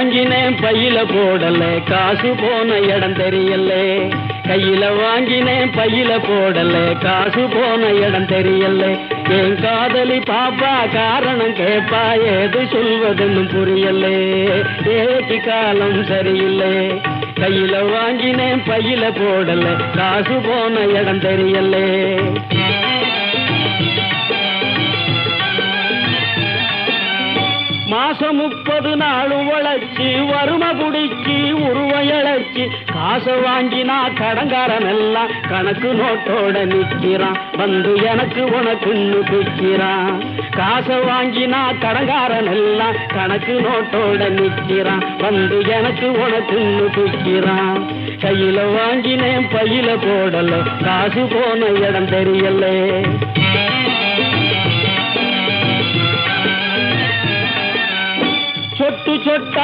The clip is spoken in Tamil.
வாங்கினேன் பையில போடல காசு போன இடம் தெரியல கையில வாங்கினேன் பையில போடல காசு போன இடம் தெரியல என் காதலி பாப்பா காரணம் கேப்பா ஏது சொல்வதுன்னு புரியல ஏக்கு காலம் சரியில்லை கையில வாங்கினேன் பையில போடல காசு போன இடம் தெரியல மாசம் 30 நாள் உழைச்சி வறுமை குடிச்சி உருவம் இழைச்சி காசை வாங்கினா கடங்காரன் எல்லாம் கணக்கு நோட்டோட நிற்கிறான் வந்து எனக்கு உனக்குன்னு பிக்கிறான் காசை வாங்கினா கடங்காரன் எல்லாம் கணக்கு நோட்டோட நிற்கிறான் வந்து எனக்கு உனக்குன்னு பிக்கிறான் கையில வாங்கினேன் பையில போடல காசு போன இடம் தெரியல சொட்டு சொட்டா